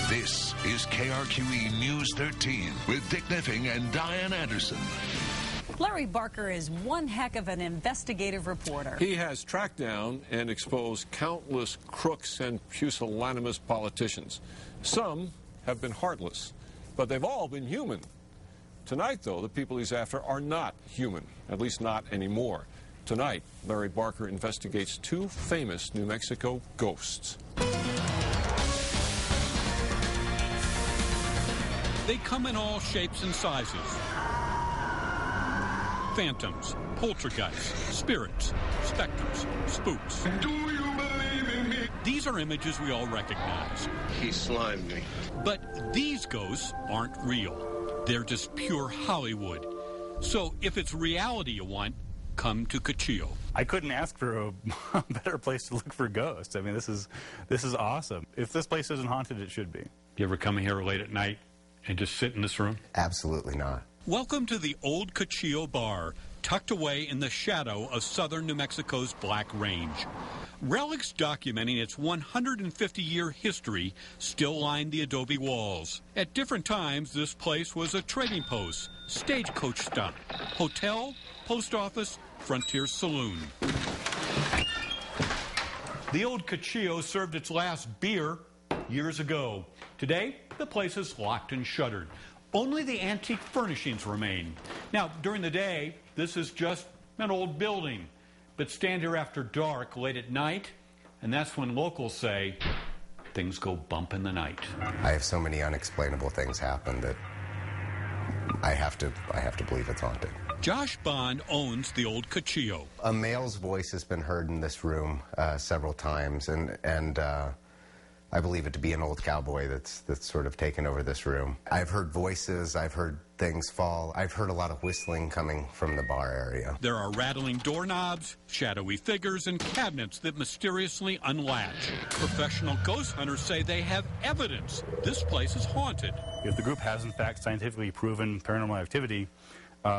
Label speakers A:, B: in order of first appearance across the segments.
A: This is KRQE News 13 with Dick Niffing and Diane Anderson.
B: Larry Barker is one heck of an investigative reporter.
C: He has tracked down and exposed countless crooks and pusillanimous politicians. Some have been heartless, but they've all been human. Tonight, though, the people he's after are not human, at least not anymore. Tonight, Larry Barker investigates two famous New Mexico ghosts.
D: They come in all shapes and sizes. Phantoms, poltergeists, spirits, specters, spooks.
E: Do you believe in me?
D: These are images we all recognize.
E: He slimed me.
D: But these ghosts aren't real. They're just pure Hollywood. So if it's reality you want, come to Cuchillo.
F: I couldn't ask for a better place to look for ghosts. I mean, this is awesome. If this place isn't haunted, it should be.
D: You ever come here late at night and just sit in this room?
G: Absolutely not.
D: Welcome to the Old Cuchillo Bar, tucked away in the shadow of southern New Mexico's Black Range. Relics documenting its 150-year history still line the adobe walls. At different times, this place was a trading post, stagecoach stop, hotel, post office, frontier saloon. The Old Cuchillo served its last beer years ago. Today, the place is locked and shuttered. Only the antique furnishings remain. Now, during the day, this is just an old building. But stand here after dark, late at night, and that's when locals say things go bump in the night.
G: I have so many unexplainable things happen that I have to believe it's haunted.
D: Josh Bond owns the Old Cuchillo.
G: A male's voice has been heard in this room several times, and I believe it to be an old cowboy that's sort of taken over this room. I've heard voices, I've heard things fall, I've heard a lot of whistling coming from the bar area.
D: There are rattling doorknobs, shadowy figures, and cabinets that mysteriously unlatch. Professional ghost hunters say they have evidence this place is haunted.
F: If the group has, in fact, scientifically proven paranormal activity,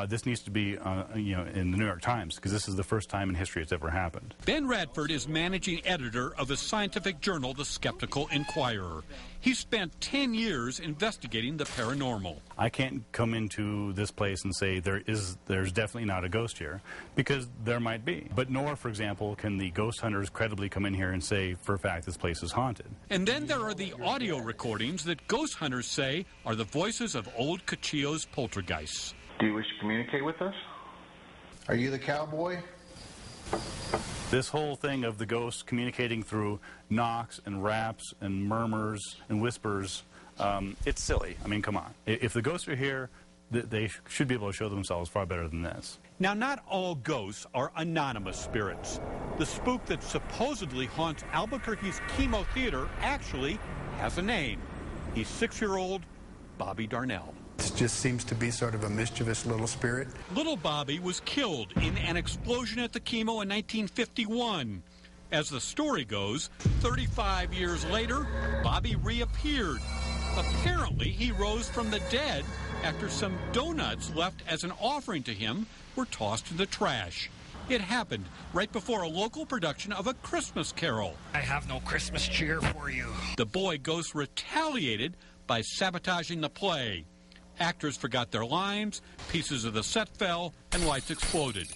F: this needs to be, in the New York Times, because this is the first time in history it's ever happened.
D: Ben Radford is managing editor of the scientific journal, The Skeptical Inquirer. He spent 10 years investigating the paranormal.
F: I can't come into this place and say there's definitely not a ghost here, because there might be. But nor, for example, can the ghost hunters credibly come in here and say, for a fact, this place is haunted.
D: And then there are the audio recordings that ghost hunters say are the voices of Old Cuchillo's poltergeists.
H: Do you wish to communicate with us? Are you the cowboy?
F: This whole thing of the ghosts communicating through knocks and raps and murmurs and whispers, it's silly. I mean, come on. If the ghosts are here, they should be able to show themselves far better than this.
D: Now, not all ghosts are anonymous spirits. The spook that supposedly haunts Albuquerque's Kimo Theater actually has a name. He's 6-year-old Bobby Darnell.
I: It just seems to be sort of a mischievous little spirit.
D: Little Bobby was killed in an explosion at the Kimo in 1951. As the story goes, 35 years later, Bobby reappeared. Apparently, he rose from the dead after some donuts left as an offering to him were tossed in the trash. It happened right before a local production of A Christmas Carol.
J: I have no Christmas cheer for you.
D: The boy ghost retaliated by sabotaging the play. Actors forgot their lines, pieces of the set fell, and lights exploded.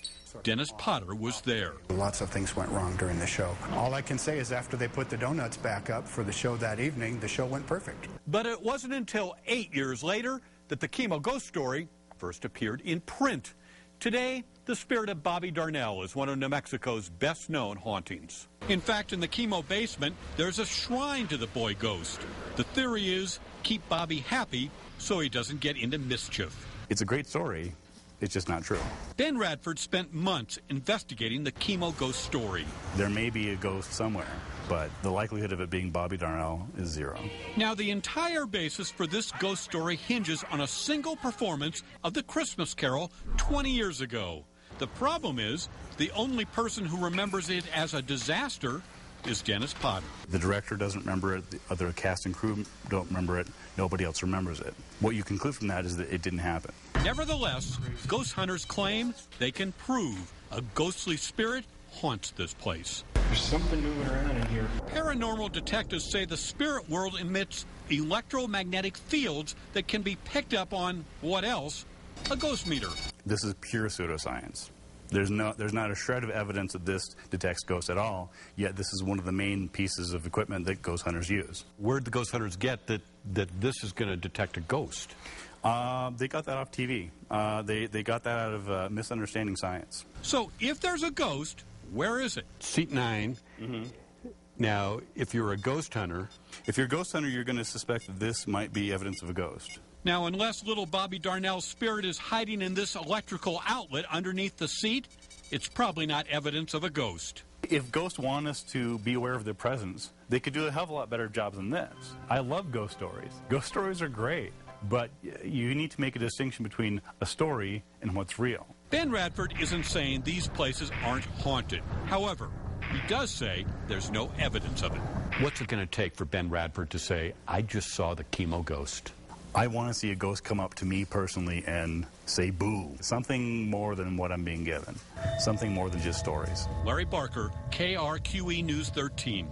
D: Dennis Potter was there.
I: Lots of things went wrong during the show. All I can say is after they put the donuts back up for the show that evening, the show went perfect.
D: But it wasn't until 8 years later that the Kimo ghost story first appeared in print. Today, the spirit of Bobby Darnell is one of New Mexico's best-known hauntings. In fact, in the Kimo basement, there's a shrine to the boy ghost. The theory is keep Bobby happy so he doesn't get into mischief.
F: It's a great story. It's just not true.
D: Ben Radford spent months investigating the Kimo ghost story.
F: There may be a ghost somewhere, but the likelihood of it being Bobby Darnell is 0.
D: Now, the entire basis for this ghost story hinges on a single performance of the Christmas Carol 20 years ago. The problem is, the only person who remembers it as a disaster is Dennis Potter.
F: The director doesn't remember it, the other cast and crew don't remember it, nobody else remembers it. What you conclude from that is that it didn't happen.
D: Nevertheless, ghost hunters claim they can prove a ghostly spirit haunts this place.
K: There's something moving around in here.
D: Paranormal detectives say the spirit world emits electromagnetic fields that can be picked up on, what else? A ghost meter.
F: This is pure pseudoscience. There's not a shred of evidence that this detects ghosts at all, yet this is one of the main pieces of equipment that ghost hunters use.
L: Where'd the ghost hunters get that this is going to detect a ghost?
F: They got that off TV. They got that out of misunderstanding science.
D: So if there's a ghost, where is it?
L: Seat 9.
F: Mm-hmm.
L: Now, if you're a ghost hunter...
F: If you're a ghost hunter, you're going to suspect that this might be evidence of a ghost.
D: Now, unless little Bobby Darnell's spirit is hiding in this electrical outlet underneath the seat, it's probably not evidence of a ghost.
F: If ghosts want us to be aware of their presence, they could do a hell of a lot better job than this. I love ghost stories. Ghost stories are great, but you need to make a distinction between a story and what's real.
D: Ben Radford isn't saying these places aren't haunted. However, he does say there's no evidence of it.
L: What's it going to take for Ben Radford to say, I just saw the Kimo ghost?
F: I want to see a ghost come up to me personally and say boo. Something more than what I'm being given. Something more than just stories.
D: Larry Barker, KRQE News 13.